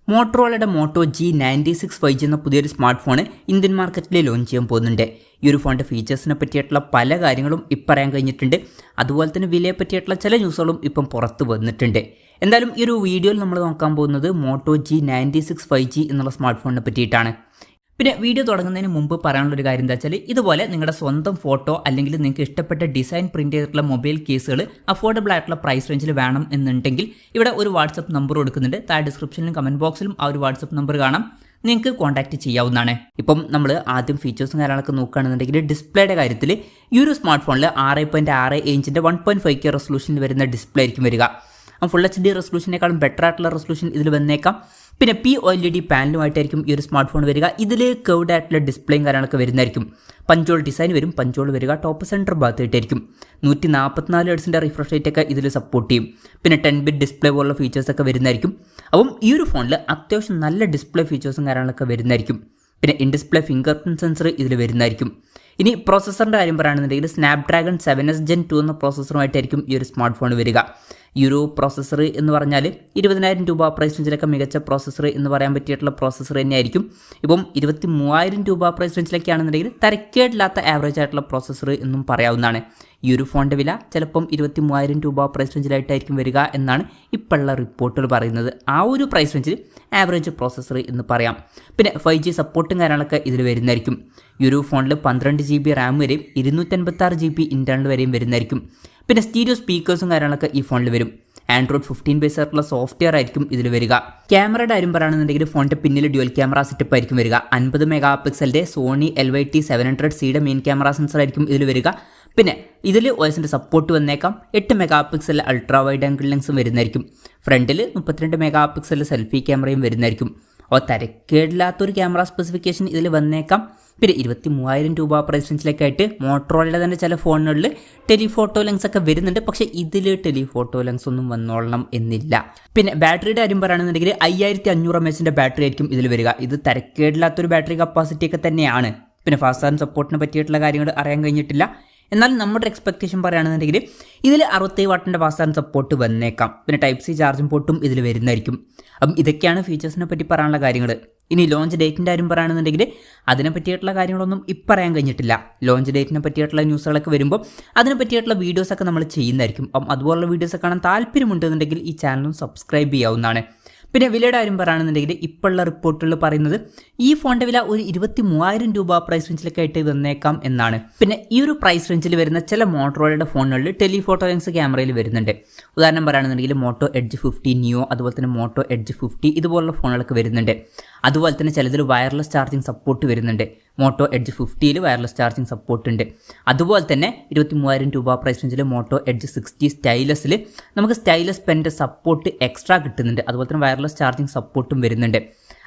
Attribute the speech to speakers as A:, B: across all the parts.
A: മോട്ടറോളയുടെ motto G96 5G എന്ന പുതിയൊരു smart phone Indian മാർക്കറ്റിൽ ലോഞ്ച് ചെയ്യാൻ പോകുന്നുണ്ട്. ഈ ഒരു ഫോണിൻ്റെ ഫീച്ചേഴ്സിനെ പറ്റിയിട്ടുള്ള പല കാര്യങ്ങളും ഇപ്പം പറയാൻ കഴിഞ്ഞിട്ടുണ്ട്. അതുപോലെ തന്നെ വിലയെ പറ്റിയിട്ടുള്ള ചില ന്യൂസുകളും ഇപ്പം പുറത്ത് വന്നിട്ടുണ്ട്. എന്തായാലും ഈ ഒരു വീഡിയോയിൽ നമ്മൾ നോക്കാൻ പോകുന്നത് മോട്ടോ G96 5G എന്നുള്ള സ്മാർട്ട് ഫോണിനെ പറ്റിയിട്ടാണ്. പിന്നെ വീഡിയോ തുടങ്ങുന്നതിന് മുമ്പ് പറയാനുള്ളൊരു കാര്യം എന്താ വെച്ചാൽ, ഇതുപോലെ നിങ്ങളുടെ സ്വന്തം ഫോട്ടോ അല്ലെങ്കിൽ നിങ്ങൾക്ക് ഇഷ്ടപ്പെട്ട ഡിസൈൻ പ്രിന്റ് ചെയ്തിട്ടുള്ള മൊബൈൽ കേസുകൾ അഫോർഡബിൾ ആയിട്ടുള്ള പ്രൈസ് റേഞ്ചിൽ വേണം എന്നുണ്ടെങ്കിൽ ഇവിടെ ഒരു വാട്സപ്പ് നമ്പർ കൊടുക്കുന്നുണ്ട്. താഴെ ഡിസ്ക്രിപ്ഷനിലും കമന്റ് ബോക്സിലും ആ ഒരു വാട്സപ്പ് നമ്പർ കാണാം, നിങ്ങൾക്ക് കോൺടാക്ട് ചെയ്യാവുന്നതാണ്. ഇപ്പം നമ്മൾ ആദ്യം ഫീച്ചേഴ്സും കാര്യങ്ങളൊക്കെ നോക്കുകയാണെന്നുണ്ടെങ്കിൽ ഡിസ്പ്ലേയുടെ കാര്യത്തിൽ ഈ ഒരു സ്മാർട്ട് ഫോണിൽ 6.6 ഇഞ്ചിൻ്റെ 1.5K റെസൊല്യൂഷനിൽ വരുന്ന ഡിസ്പ്ലേ ആയിരിക്കും വരിക. ഫുൾ HD റെസൊല്യൂഷനേക്കാളും ബെറ്റർ ആയിട്ടുള്ള റെസൊല്യൂഷൻ ഇതിൽ വന്നേക്കാം. പിന്നെ POLED പാനലുമായിട്ടായിരിക്കും ഈ ഒരു സ്മാർട്ട് ഫോൺ വരിക. ഇതിൽ കർവ്ഡ് ആയിട്ടുള്ള ഡിസ്പ്ലേയും കാര്യങ്ങളൊക്കെ വരുന്നതായിരിക്കും. പഞ്ചോൾ ഡിസൈൻ വരും. പഞ്ചോൾ വരിക ടോപ്പ് സെൻറ്റർ ഭാഗത്തായിട്ടായിരിക്കും. 144 ഹെർട്സിൻ്റെ റിഫ്രഷ് റേറ്റ് ഒക്കെ ഇതിൽ സപ്പോർട്ട് ചെയ്യും. പിന്നെ 10-bit ഡിസ്പ്ലേ പോലുള്ള ഫീച്ചേഴ്സൊക്കെ വരുന്നതായിരിക്കും. അപ്പം ഈ ഒരു ഫോണിൽ അത്യാവശ്യം നല്ല ഡിസ്പ്ലേ ഫീച്ചേഴ്സും കാര്യങ്ങളൊക്കെ വരുന്നതായിരിക്കും. പിന്നെ in display finger print sensor ഇതിൽ വരുന്നതായിരിക്കും. ഇനി പ്രോസസ്സറിൻ്റെ കാര്യം പറയുകയാണെന്നുണ്ടെങ്കിൽ സ്നാപ്ഡ്രാഗൺ 7S Gen 2 എന്ന പ്രോസസ്സറുമായിട്ടായിരിക്കും ഈ ഒരു സ്മാർട്ട് ഫോൺ വരിക. ഈ ഒരു പ്രോസസ്സർ എന്ന് പറഞ്ഞാൽ 20,000 രൂപ പ്രൈസ് റേഞ്ചിലൊക്കെ മികച്ച പ്രോസസ്സർ എന്ന് പറയാൻ പറ്റിയിട്ടുള്ള പ്രോസസ്സർ തന്നെയായിരിക്കും. ഇപ്പം 23,000 രൂപ പ്രൈസ് റേഞ്ചിലൊക്കെ ആണെന്നുണ്ടെങ്കിൽ തരക്കേടില്ലാത്ത ആവറേജ് ആയിട്ടുള്ള പ്രോസസ്സർ എന്നും പറയാവുന്നതാണ്. ഈ ഒരു ഫോണിൻ്റെ വില ചിലപ്പം 23,000 രൂപ പ്രൈസ് റേഞ്ചിലായിട്ടായിരിക്കും വരിക എന്നാണ് ഇപ്പോഴുള്ള റിപ്പോർട്ടുകൾ പറയുന്നത്. ആ ഒരു പ്രൈസ് റേഞ്ചിൽ ആവറേജ് പ്രോസസ്സർ എന്ന് പറയാം. പിന്നെ 5G സപ്പോർട്ടും കാര്യങ്ങളൊക്കെ ഇതിൽ വരുന്നതായിരിക്കും. ഈ ഒരു ഫോണിൽ 12 GB റാം വരെയും 256 GB ഇൻറ്റേർണൽ വരെയും വരുന്നതായിരിക്കും. പിന്നെ സ്റ്റീരിയോ സ്പീക്കേഴ്സും കാര്യങ്ങളൊക്കെ ഈ ഫോണിൽ വരും. ആൻഡ്രോയിഡ് 15 ബേസ് ആയിട്ടുള്ള സോഫ്റ്റ്വെയർ ആയിരിക്കും ഇതിൽ വരിക. ക്യാമറയുടെ കാര്യം പറയുകയാണെന്നുണ്ടെങ്കിൽ ഫോണിൻ്റെ പിന്നിൽ ഡ്യുവൽ ക്യാമറ സെറ്റപ്പ് ആയിരിക്കും വരിക. 50 മെഗാ പിക്സലിൻ്റെ സോണി LYT700Cയുടെ മെയിൻ ക്യാമറ സെൻസർ ആയിരിക്കും ഇതിൽ വരിക. പിന്നെ ഇതിൽ OSൻ്റെ സപ്പോർട്ട് വന്നേക്കാം. 8 megapixel ultra wide angle ലെൻസും വരുന്നതായിരിക്കും. ഫ്രണ്ടിൽ 32 മെഗാ പിക്സൽ സെൽഫി ക്യാമറയും വരുന്നതായിരിക്കും. തരക്കേടില്ലാത്തൊരു ക്യാമറ സ്പെസിഫിക്കേഷൻ ഇതിൽ വന്നേക്കാം. പിന്നെ 23,000 രൂപ പ്രൈസ് റേഞ്ചിലേക്കായിട്ട് മോട്ടറോളയുടെ തന്നെ ചില ഫോണുകളിൽ ടെലിഫോട്ടോ ലെൻസ് ഒക്കെ വരുന്നുണ്ട്. പക്ഷേ ഇതിൽ ടെലിഫോട്ടോ ലെൻസ് ഒന്നും വന്നോളണം എന്നില്ല. പിന്നെ ബാറ്ററിയുടെ കാര്യം പറയുകയാണെന്നുണ്ടെങ്കിൽ 5500 mAh ബാറ്ററി ആയിരിക്കും ഇതിൽ വരിക. ഇത് തരക്കേടില്ലാത്തൊരു ബാറ്ററി കപ്പാസിറ്റി ഒക്കെ തന്നെയാണ്. പിന്നെ ഫാസ്റ്റ് ചാർജിംഗ് സപ്പോർട്ടിനെ പറ്റിയിട്ടുള്ള കാര്യങ്ങൾ അറിയാൻ കഴിഞ്ഞിട്ടില്ല. എന്നാൽ നമ്മുടെ എക്സ്പെക്ടേഷൻ പറയുകയാണെന്നുണ്ടെങ്കിൽ ഇതിൽ 67 വാട്ടിൻ്റെ ഫാസ്റ്റ് ചാർജിംഗ് സപ്പോർട്ട് വന്നേക്കാം. പിന്നെ Type-C ചാർജിംഗ് പോർട്ടും ഇതിൽ വരുന്നതായിരിക്കും. അപ്പം ഇതൊക്കെയാണ് ഫീച്ചേഴ്സിനെ പറ്റി പറയാനുള്ള കാര്യങ്ങൾ. ഇനി ലോഞ്ച് ഡേറ്റിൻ്റെ കാര്യം പറയുകയാണെന്നുണ്ടെങ്കിൽ അതിനെ പറ്റിയിട്ടുള്ള കാര്യങ്ങളൊന്നും ഇപ്പം പറയാൻ കഴിഞ്ഞിട്ടില്ല. ലോഞ്ച് ഡേറ്റിനെ പറ്റിയിട്ടുള്ള ന്യൂസുകളൊക്കെ വരുമ്പോൾ അതിനെ പറ്റിയിട്ടുള്ള വീഡിയോസൊക്കെ നമ്മൾ ചെയ്യുന്നതായിരിക്കും. അപ്പം അതുപോലുള്ള വീഡിയോസ് കാണാൻ താല്പര്യമുണ്ടെന്നുണ്ടെങ്കിൽ ഈ ചാനലും സബ്സ്ക്രൈബ് ചെയ്യാവുന്നതാണ്. പിന്നെ വിലയുടെ കാര്യം പറയുകയാണെന്നുണ്ടെങ്കിൽ ഇപ്പോഴുള്ള റിപ്പോർട്ടുകൾ പറയുന്നത് ഈ ഫോണിൻ്റെ വില ഒരു 23,000 രൂപ പ്രൈസ് റേഞ്ചിലൊക്കെ ആയിട്ട് വന്നേക്കാം എന്നാണ്. പിന്നെ ഈ ഒരു പ്രൈസ് റേഞ്ചിൽ വരുന്ന ചില മോട്ടറോളയുടെ ഫോണുകളിൽ ടെലിഫോട്ടോ ലെൻസ് ക്യാമറയിൽ വരുന്നുണ്ട്. ഉദാഹരണം പറയുകയാണെന്നുണ്ടെങ്കിൽ മോട്ടോ എഡ്ജ് 50 നിയോ, അതുപോലെ തന്നെ മോട്ടോ എഡ്ജ് 50 ഇതുപോലുള്ള ഫോണുകളൊക്കെ വരുന്നുണ്ട്. അതുപോലെ തന്നെ ചിലതിൽ വയർലെസ് ചാർജിങ് സപ്പോർട്ട് വരുന്നുണ്ട്. മോട്ടോ എഡ്ജ് 50ൽ വയർലെസ് ചാർജിങ് സപ്പോർട്ട് ഉണ്ട്. അതുപോലെ തന്നെ 23,000 രൂപ പ്രൈസ് റേഞ്ചിൽ മോട്ടോ എഡ്ജ് 60 സ്റ്റൈലസിൽ നമുക്ക് സ്റ്റൈലസ് പെൻ്റെ സപ്പോർട്ട് എക്സ്ട്രാ കിട്ടുന്നുണ്ട്. അതുപോലെ തന്നെ വയർലെസ് ചാർജിങ് സപ്പോർട്ടും വരുന്നുണ്ട്.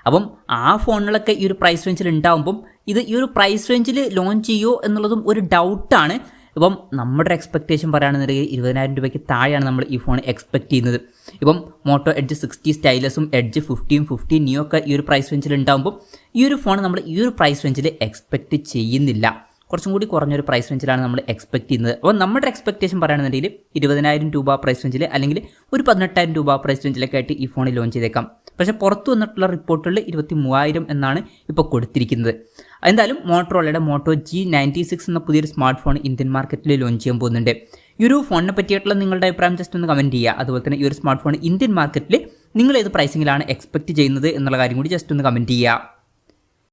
A: അപ്പം ആ ഫോണുകളൊക്കെ ഈ ഒരു പ്രൈസ് റേഞ്ചിൽ ഉണ്ടാകുമ്പം ഇത് ഈ ഒരു പ്രൈസ് റേഞ്ചിൽ ലോഞ്ച് ചെയ്യുമോ എന്നുള്ളതും ഒരു ഡൗട്ടാണ്. ഇപ്പം നമ്മുടെ എക്സ്പെക്ടേഷൻ പറയുകയാണെന്നുണ്ടെങ്കിൽ 20,000 രൂപയ്ക്ക് താഴെയാണ് നമ്മൾ ഈ ഫോൺ എക്സ്പെക്ട് ചെയ്യുന്നത്. ഇപ്പം മോട്ടോ എഡ്ജ് 60 സ്റ്റൈലസും എഡ്ജ് 50 നിയോ ഒക്കെ ഈ ഒരു പ്രൈസ് റേഞ്ചിൽ ഉണ്ടാകുമ്പോൾ ഈ ഒരു ഫോൺ നമ്മൾ ഈ ഒരു പ്രൈസ് റേഞ്ചിൽ എക്സ്പെക്ട് ചെയ്യുന്നില്ല. കുറച്ചും കൂടി കുറഞ്ഞൊരു പ്രൈസ് റേഞ്ചിലാണ് നമ്മൾ എക്സ്പെക്ട് ചെയ്യുന്നത്. അപ്പോൾ നമ്മുടെ എക്സ്പെക്ടേഷൻ പറയുകയാണെന്നുണ്ടെങ്കിൽ 20,000 രൂപ പ്രൈസ് റേഞ്ചിൽ അല്ലെങ്കിൽ ഒരു 18,000 രൂപ പ്രൈസ് റേഞ്ചിലൊക്കെ ആയിട്ട് ഈ ഫോണിൽ ലോഞ്ച് ചെയ്തേക്കാം. പക്ഷേ പുറത്തു വന്നിട്ടുള്ള റിപ്പോർട്ടുകളിൽ 23,000 എന്നാണ് ഇപ്പോൾ കൊടുത്തിരിക്കുന്നത്. എന്തായാലും മോട്ടറോളയുടെ മോട്ടോ G96 എന്ന പുതിയൊരു സ്മാർട്ട് ഫോൺ ഇന്ത്യൻ മാർക്കറ്റിൽ ലോഞ്ച് ചെയ്യാൻ പോകുന്നുണ്ട്. ഈ ഒരു ഫോണിനെ പറ്റിയിട്ടുള്ള നിങ്ങളുടെ അഭിപ്രായം ജസ്റ്റ് ഒന്ന് കമൻറ്റ് ചെയ്യുക. അതുപോലെ തന്നെ ഈ ഒരു സ്മാർട്ട് ഫോൺ ഇന്ത്യൻ മാർക്കറ്റിൽ നിങ്ങൾ ഏത് പ്രൈസിങ്ങിലാണ് എക്സ്പെക്ട് ചെയ്യുന്നത് എന്നുള്ള കാര്യം കൂടി ജസ്റ്റ് ഒന്ന് കമൻറ്റ് ചെയ്യുക.